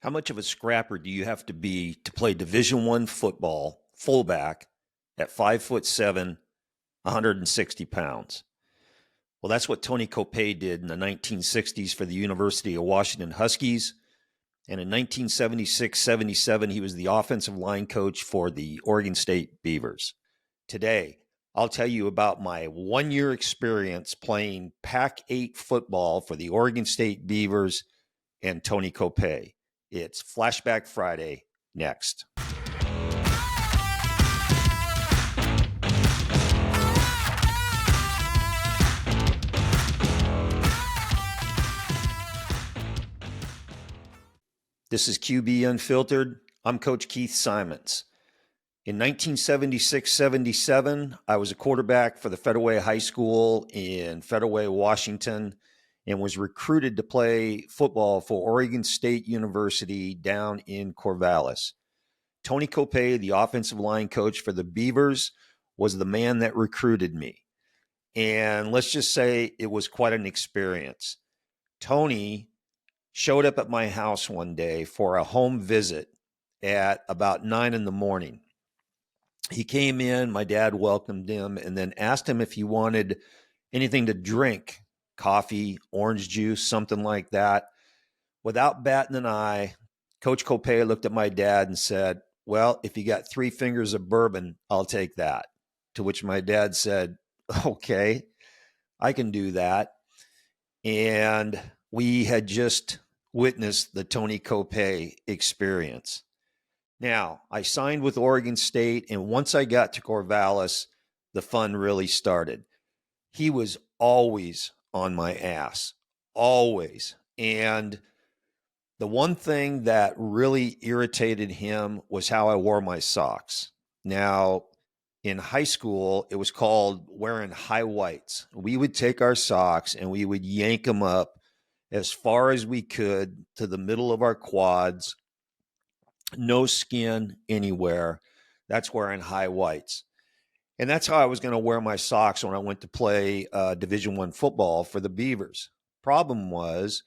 How much of a scrapper do you have to be to play Division I football fullback at 5'7", 160 pounds? Well, that's what Tony Kopay did in the 1960s for the University of Washington Huskies. And in 1976-77, he was the offensive line coach for the Oregon State Beavers. Today, I'll tell you about my one-year experience playing Pac-8 football for the Oregon State Beavers and Tony Kopay. It's Flashback Friday next. This is QB Unfiltered. I'm Coach Keith Simons. In 1976-77, I was a quarterback for the Federal Way High School in Federal Way, Washington, and was recruited to play football for Oregon State University down in Corvallis. Tony Kopay, the offensive line coach for the Beavers, was the man that recruited me. And let's just say it was quite an experience. Tony showed up at my house one day for a home visit at about 9 in the morning. He came in, my dad welcomed him, and then asked him if he wanted anything to drink, coffee, orange juice, something like that. Without batting an eye, Coach Kopay looked at my dad and said, "Well, if you got 3 fingers of bourbon, I'll take that." To which my dad said, "Okay, I can do that." And we had just witnessed the Tony Kopay experience. Now, I signed with Oregon State, and once I got to Corvallis, the fun really started. He was always on my ass, always. And the one thing that really irritated him was how I wore my socks. Now, in high school, it was called wearing high whites. We would take our socks and we would yank them up as far as we could to the middle of our quads. No skin anywhere. That's wearing high whites. And that's how I was going to wear my socks when I went to play Division I football for the Beavers. Problem was,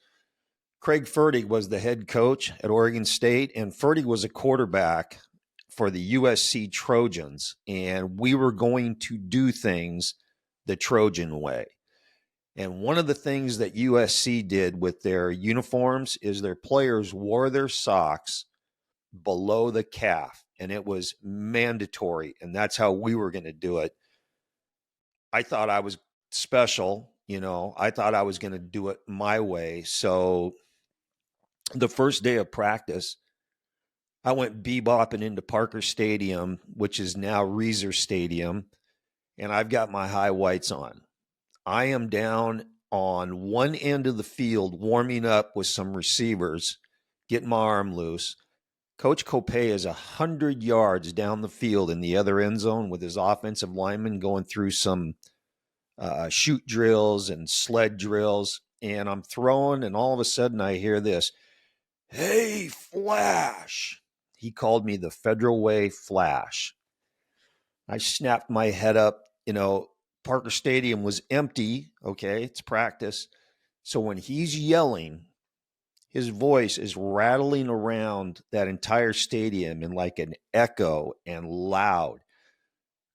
Craig Fertig was the head coach at Oregon State, and Fertig was a quarterback for the USC Trojans, and we were going to do things the Trojan way. And one of the things that USC did with their uniforms is their players wore their socks below the calf, and it was mandatory, and that's how we were going to do it. I thought I was special, I thought I was going to do it my way. So the first day of practice, I went bebopping into Parker Stadium, which is now Reeser Stadium, and I've got my high whites on. I am down on one end of the field warming up with some receivers, getting my arm loose. Coach Kopay is 100 yards down the field in the other end zone with his offensive linemen going through some shoot drills and sled drills. And I'm throwing, and all of a sudden I hear this, "Hey, Flash." He called me the Federal Way Flash. I snapped my head up. Parker Stadium was empty. Okay, it's practice. So when he's yelling, his voice is rattling around that entire stadium in like an echo and loud.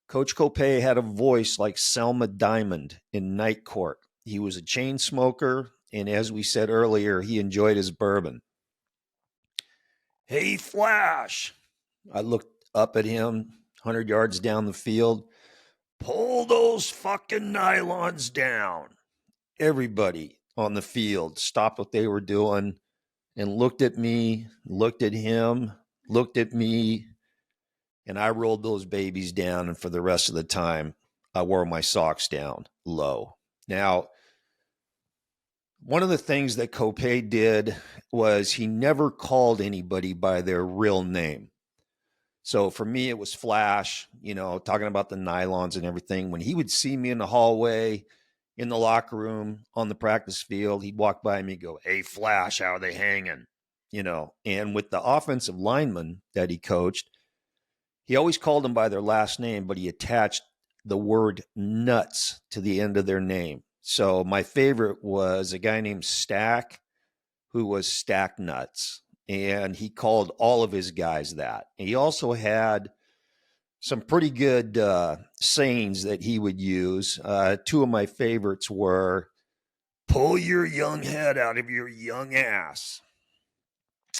Coach Kopay had a voice like Selma Diamond in Night Court. He was a chain smoker, and as we said earlier, he enjoyed his bourbon. "Hey, Flash." I looked up at him, 100 yards down the field. "Pull those fucking nylons down." Everybody on the field stopped what they were doing and looked at me, looked at him, looked at me, and I rolled those babies down, and for the rest of the time, I wore my socks down low. Now, one of the things that Kopay did was he never called anybody by their real name. So for me, it was Flash, talking about the nylons and everything. When he would see me in the hallway, in the locker room, on the practice field, he'd walk by me and go, "Hey, Flash, how are they hanging?" And with the offensive linemen that he coached, he always called them by their last name, but he attached the word nuts to the end of their name. So my favorite was a guy named Stack, who was Stack Nuts. and he called all of his guys that. He also had some pretty good sayings that he would use. Two of my favorites were, "Pull your young head out of your young ass."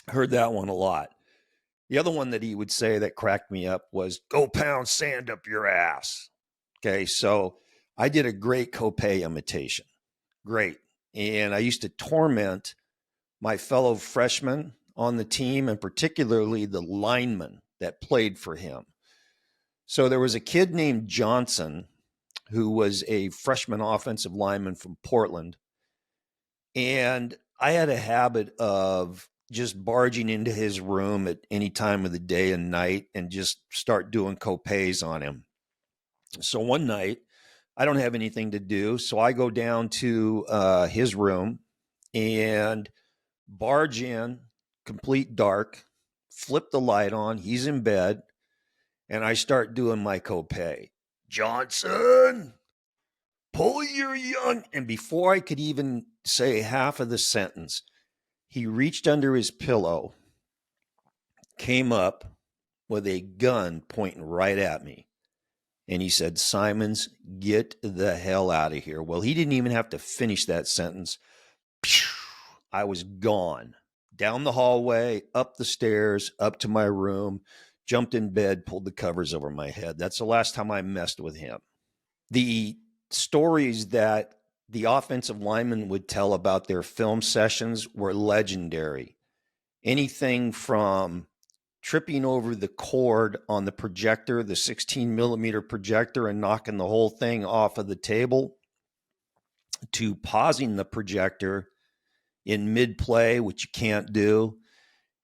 Heard that one a lot. The other one that he would say that cracked me up was, "Go pound sand up your ass." Okay, so I did a great Kopay imitation. Great. And I used to torment my fellow freshmen on the team, and particularly the linemen that played for him. So there was a kid named Johnson who was a freshman offensive lineman from Portland. And I had a habit of just barging into his room at any time of the day and night and just start doing Kopays on him. So one night, I don't have anything to do. So I go down to his room and barge in, complete dark, flip the light on. He's in bed. And I start doing my Kopay. "Johnson, pull your young." And before I could even say half of the sentence, he reached under his pillow, came up with a gun pointing right at me. And he said, "Simons, get the hell out of here." Well, he didn't even have to finish that sentence. I was gone. Down the hallway, up the stairs, up to my room, jumped in bed, pulled the covers over my head. That's the last time I messed with him. The stories that the offensive linemen would tell about their film sessions were legendary. Anything from tripping over the cord on the projector, the 16 millimeter projector, and knocking the whole thing off of the table, to pausing the projector in mid-play, which you can't do,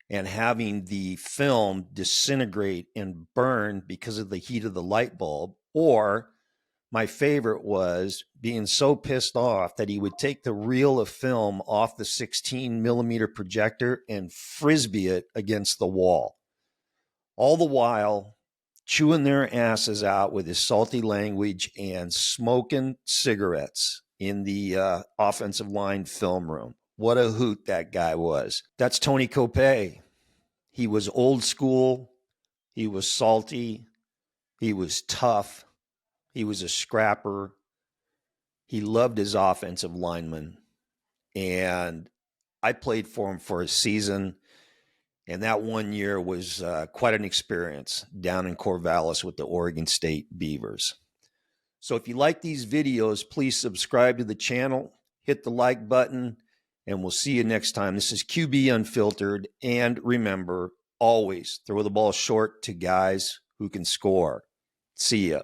and having the film disintegrate and burn because of the heat of the light bulb. Or my favorite was being so pissed off that he would take the reel of film off the 16 millimeter projector and frisbee it against the wall. All the while chewing their asses out with his salty language and smoking cigarettes in the offensive line film room. What a hoot that guy was. That's Tony Kopay. He was old school. He was salty. He was tough. He was a scrapper. He loved his offensive linemen. And I played for him for a season. And that one year was quite an experience down in Corvallis with the Oregon State Beavers. So if you like these videos, please subscribe to the channel, hit the like button, and we'll see you next time. This is QB Unfiltered. And remember, always throw the ball short to guys who can score. See ya.